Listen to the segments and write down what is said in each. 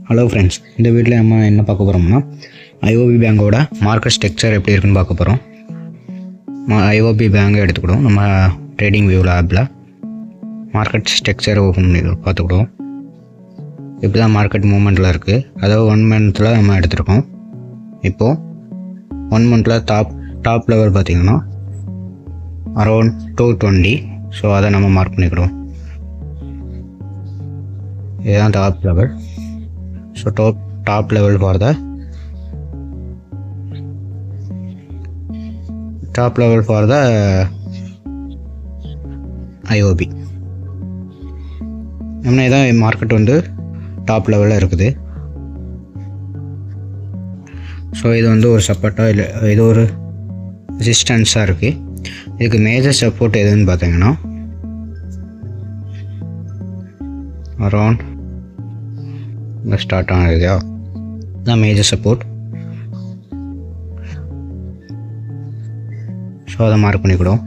Hello friends, இந்த வீட்டில் நம்ம என்ன பார்க்க போகிறோம்னா ஐஓபி பேங்கோட மார்க்கெட் ஸ்ட்ரக்சர் எப்படி இருக்குன்னு பார்க்க போகிறோம். ஐஓபி பேங்கை எடுத்துக்கிடுவோம். நம்ம ட்ரேடிங் வியூவில் ஆப்பில் மார்க்கெட் ஸ்ட்ரக்சர் ஓப்பன் பண்ணி பார்த்துக்கிடுவோம். இப்படி தான் மார்க்கெட் மூவ்மெண்ட்டில் இருக்குது. அதாவது 1 மந்த்தில் நம்ம எடுத்துருக்கோம். இப்போது 1 மந்தில் டாப் லெவல் பார்த்திங்கன்னா அரௌண்ட் 220. ஸோ அதை நம்ம மார்க் பண்ணிக்கிடுவோம். இதுதான் top level. So top level for the IOB. நம்ம இதான் மார்க்கெட் வந்து டாப் லெவலில் இருக்குது. ஸோ இது வந்து ஒரு சப்போர்ட்டாக இல்லை, இது ஒரு ரெசிஸ்டன்ஸாக இருக்குது. இதுக்கு மேஜர் சப்போர்ட் எதுன்னு பார்த்தீங்கன்னா அரௌண்ட் ஸ்டார்ட் ஆனதுயா தான் மேஜர் சப்போர்ட். ஸோ அதை மார்க் பண்ணிக்கிடும்.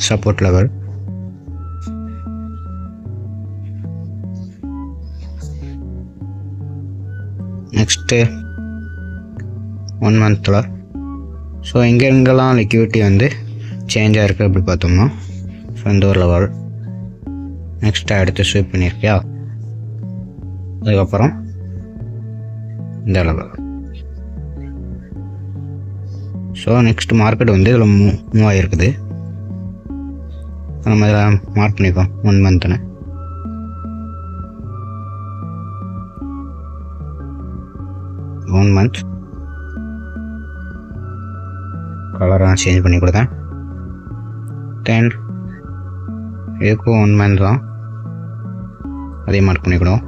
Support level. நெக்ஸ்ட்டு 1 மந்தில் ஸோ எங்கெங்கெல்லாம் லிக்விடிட்டி வந்து சேஞ்சாக இருக்குது அப்படி பார்த்தோம்னா ஸோ இந்த ஒரு லெவல். நெக்ஸ்ட்டு அடுத்து ஸ்வீப் பண்ணியிருக்கியா, அதுக்கப்புறம் இந்த லெவல். ஸோ நெக்ஸ்ட் மார்க்கெட் வந்து இதில் மூவ் ஆகிருக்குது. நம்ம இதில் மார்க் பண்ணிப்போம் 1 மந்த்னு. ஒன் மந்த் கலராக சேஞ்ச் பண்ணி கொடுத்தேன். தென் இதுக்கும் 1 மந்த் தான், அதே மார்க் பண்ணிக்கணும்.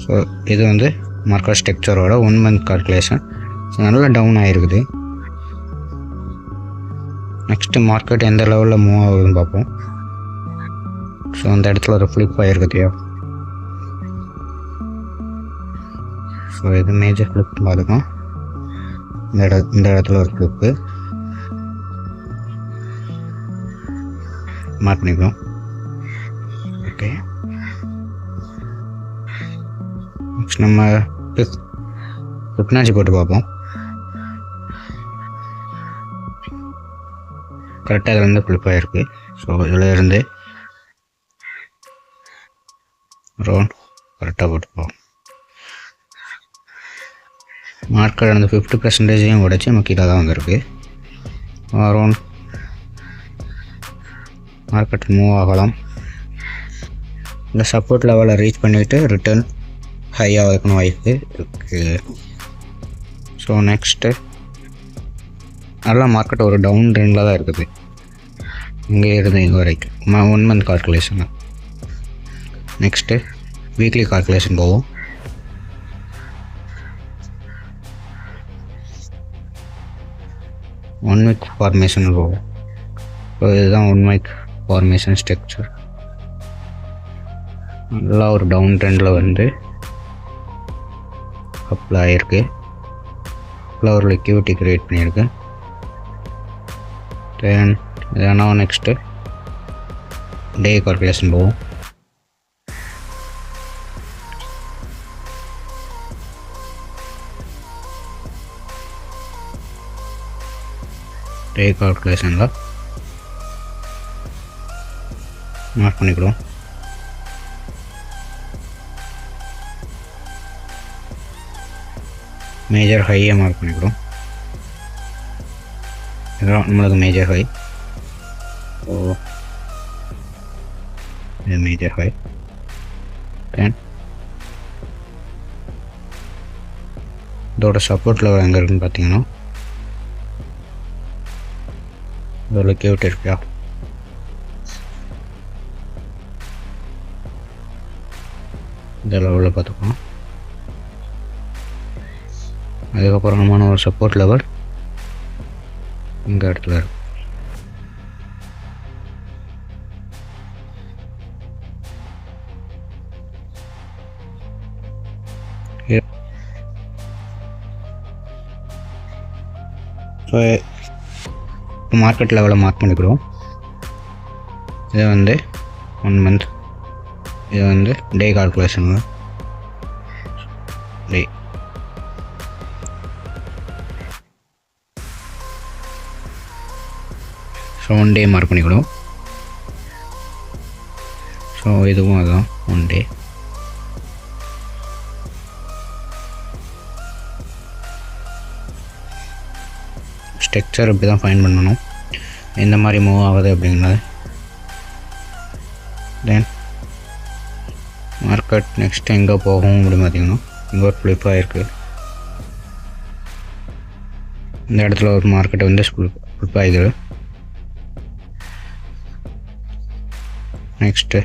ஸோ இது வந்து மார்க்கெட் ஸ்ட்ரக்சரோட 1 மந்த் கால்குலேஷன். ஸோ நல்லா டவுன் ஆகிருக்குது. நெக்ஸ்ட்டு மார்க்கெட் எந்த லெவலில் மூவ் ஆகுதுன்னு பார்ப்போம். ஸோ அந்த இடத்துல ஒரு ஃப்ளிப் ஆகிருக்குதுயா. ஸோ இது மேஜர் ஃப்ளிப் பார்த்துக்கோம். இந்த இடத்துல ஒரு ஃப்ளிப்பு மார்க் பண்ணிக்கலாம். ஓகே, நெக்ஸ்ட் நம்ம ஃபிப்னாச்சி போட்டு பார்ப்போம். கரெக்டாக இதில் இருந்து ஃப்ளிப் ஆகிருக்கு. ஸோ இதில் இருந்து அரௌண்ட் கரெக்டாக போட்டுப்போம். மார்க்கெட் அந்த 50% உடைச்சி நம்ம கீழே தான் வந்திருக்கு. அரௌண்ட் மார்க்கெட் மூவ் ஆகலாம். இந்த சப்போர்ட் லெவலை ரீச் பண்ணிவிட்டு ரிட்டர்ன் ஹையாக வைக்கணும் வாய்ப்பு இருக்குது. ஸோ நெக்ஸ்ட்டு நல்லா மார்க்கெட் ஒரு டவுன் ட்ரெண்டில் தான் இருக்குது. இங்கே இருந்து இங்கே வரைக்கும் 1 month calculation. Next weekly calculation போவோம். ஒன் வீக் ஃபார்மேஷன் போவோம். ஸோ இதுதான் 1 வீக் ஃபார்மேஷன் ஸ்ட்ரக்சர். நல்லா ஒரு டவுன் ட்ரெண்டில் வந்து அப்ளை ஆகிருக்கு. நல்லா ஒரு லிக்விடிட்டி க்ரியேட் பண்ணியிருக்கு. தென் இதனா நெக்ஸ்ட்டு டே கால்குலேஷன் போவோம். டே கால்குலேஷனில் மார்க் பண்ணிக்கிறோம். மேஜர் ஹையை மார்க் பண்ணிக்கிறோம். இதெல்லாம் நம்மளுக்கு மேஜர் ஹை. ஸோ இது மேஜர் ஹை. தென் இதோட சப்போர்ட் லெவல் எங்கே இருக்குன்னு பார்த்தீங்கன்னா இதோட கேவிட்டு இருக்கா. இந்த லெவலில் பார்த்துக்கோம். அதுக்கப்புறம் நம்ம ஒரு சப்போர்ட் லெவல் இந்த இடத்துல இருக்கு. ஸோ இப்போ மார்க்கெட் லெவலில் மார்க் பண்ணிக்கிறோம். இதை வந்து 1 மந்த், இது வந்து டே கால்குலேஷன் டே. ஸோ 1 டே மார்க் பண்ணிக்கிறோம். ஸோ இதுவும் அதுதான் 1 டே. ஸ்ட்ரக்சர் இப்படி தான் ஃபைண்ட் பண்ணணும், எந்த மாதிரி மூவ் ஆகுது அப்படிங்கிறது. தென் மார்க்கெட் நெக்ஸ்ட் எங்கே போகும் அப்படின்னு பார்த்தீங்கன்னா, இங்கே ஒரு ஃப்ளிப் ஆகிருக்கு. இந்த இடத்துல ஒரு மார்க்கெட்டை வந்து ஃப்ளிப் ஆகிடுது. நெக்ஸ்ட்டு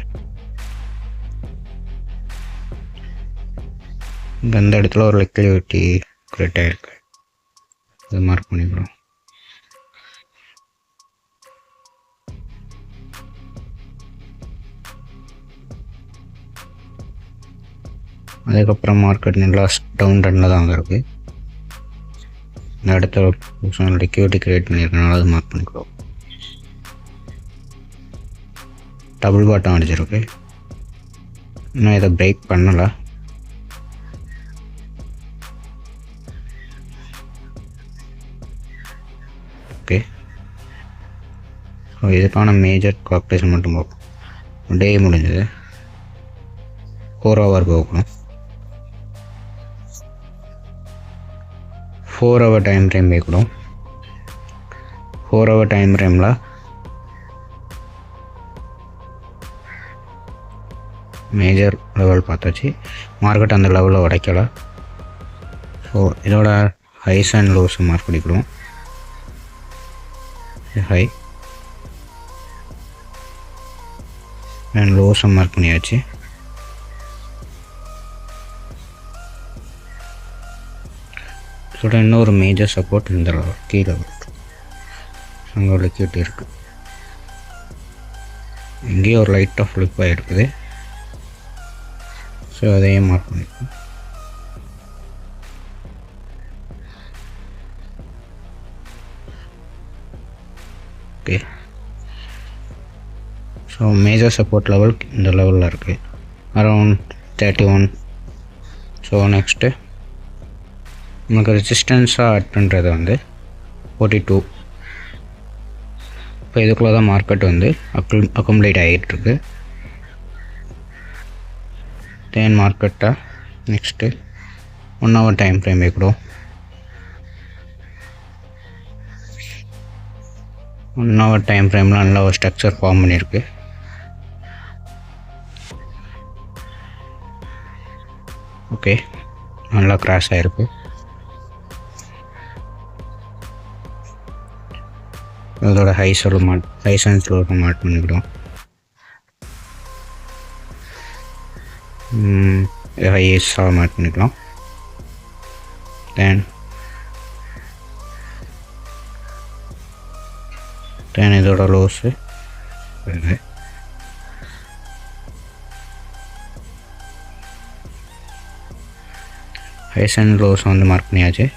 இந்த இடத்துல ஒரு லிக்விடிட்டி கிரியேட் ஆகிருக்கு, இது மார்க் பண்ணிக்கிறோம். அதுக்கப்புறம் மார்க்கெட் நல்லா டவுன் ட்ரெண்டில் தான் இருக்குது. இந்த இடத்துல லிக்விடிட்டி கிரியேட் பண்ணியிருக்கனால அது மார்க் பண்ணிக்கிறோம். டபுள் பாட்டம் அடிச்சிருக்கு, இன்னும் இதை பிரேக் பண்ணலை. ஓகே, ஸோ இதுக்கான மேஜர் கால்குலேஷன் மட்டும் பார்ப்போம். டே முடிஞ்சது, 4 ஹவர் போகணும். 4 ஹவர் டைம் ஃப்ரேம் வைக்கணும். 4 ஹவர் டைம் ஃப்ரேமில் மேஜர் லெவல் பார்த்தாச்சு, மார்க்கெட் அந்த லெவலில் உடைக்கலை. ஸோ இதோட ஹைஸ் அண்ட் லோஸ் மார்க் பண்ணிக்கிறோம். ஹை அண்ட் லோஸை மார்க் பண்ணியாச்சு. இதோட இன்னொரு மேஜர் சப்போர்ட் இந்த லெவல் கீழே அங்கே லிக்விடிட்டி இருக்குது. இங்கேயும் ஒரு லைட்டாக ஃப்ளிப் ஆகிருக்குது. ஸோ அதையும் மார்க் பண்ணிக்கலாம். Okay, so major support level இந்த லெவலில் இருக்குது, அரௌண்ட் 31. ஸோ நெக்ஸ்ட்டு நமக்கு ரெசிஸ்டன்ஸாக ஆட் பண்ணுறது வந்து 42. இப்போ இதுக்குள்ளே தான் மார்க்கெட் வந்து அக்குமுலேட் ஆகிட்டுருக்கு. தென் மார்க்கெட்டை நெக்ஸ்ட்டு 1 ஹவர் டைம் ஃப்ரேம் வைக்கிறோம். 1 ஹவர் டைம் ஃப்ரேமில் நல்ல ஒரு ஸ்ட்ரக்சர் ஃபார்ம் பண்ணியிருக்கு. ஓகே, நல்லா கிராஷ் ஆகிருக்கு. அதோட ஹைஸ் அண்ட் ஸ்லோ மார்க் பண்ணிக்கிறோம். ஹைஸாக மார்க் பண்ணிக்கலாம். தென் இதோட லோஸு ஹைஸ் அண்ட் லோஸ் வந்து மார்க் பண்ணியாச்சு.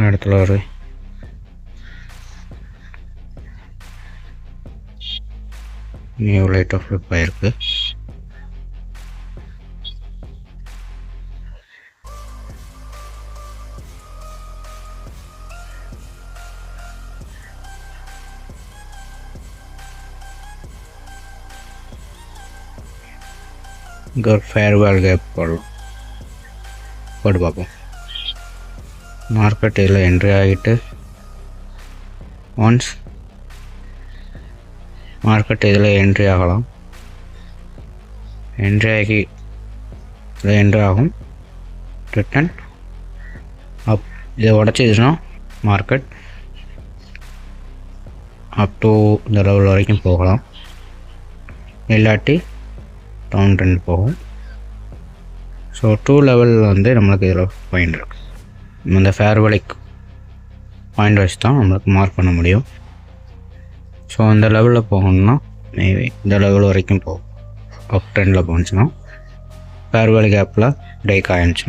இடத்துல ஒரு நியூ லைட் ஆஃப் ஃப்ளிப் ஆகிருக்கு. இங்கே ஒரு ஃபேர்வேல் கேப் போட்டு பார்ப்போம். மார்க்கெட் இதில் என்ட்ரி ஆகிட்டு ஒன்ஸ் மார்க்கெட் இதில் என்ட்ரி ஆகலாம். என்ட்ரி ஆகி இதில் என்ட்ரி ஆகும், ரிட்டன் அப். இதை உடச்சிதுன்னா மார்க்கெட் அப் டு இந்த லெவல் வரைக்கும் போகலாம், இல்லாட்டி டவுன் ட்ரெண்ட் போகும். ஸோ 2 லெவலில் வந்து நம்மளுக்கு இதில் பாயிண்ட் இருக்குது. இந்த ஃபேர்வேலிக் பாயிண்ட் வச்சு தான் நம்மளுக்கு மார்க் பண்ண முடியும். ஸோ அந்த லெவலில் போகணுன்னா மேபி இந்த லெவல் வரைக்கும் போகும். அப் ட்ரெண்டில் போணுச்சுன்னா ஃபேர் வேல்யூ கேப்பில் பிரேக் ஆகிடுச்சு.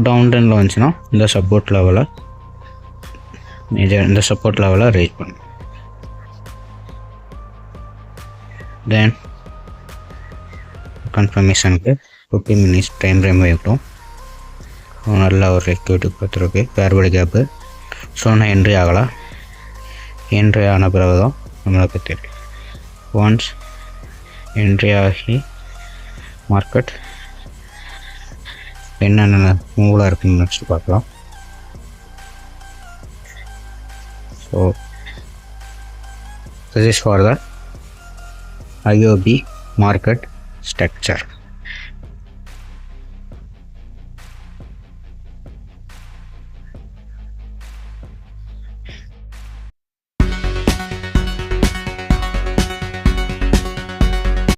டவுன் ட்ரெண்டில் வந்துச்சுன்னா இந்த சப்போர்ட் லெவலை ரீச் பண்ணும். தென் கன்ஃபர்மேஷனுக்கு 50 மினிட்ஸ் டைம் வைக்கிறோம். நல்ல ஒரு லிக்விடிட்டி கொடுத்துருக்கு ஃபேர் வேல்யூ கேப்பு. ஸோ நான் என்ட்ரி ஆகலாம். என்ட்ரி ஆன பிறகு தான் நம்மளுக்கு தெரியும். ஒன்ஸ் என்ட்ரி ஆகி மார்க்கெட் என்னென்ன மூவலாக இருக்குன்னு நெக்ஸ்ட் பார்க்கலாம். So this is for the IOB market structure.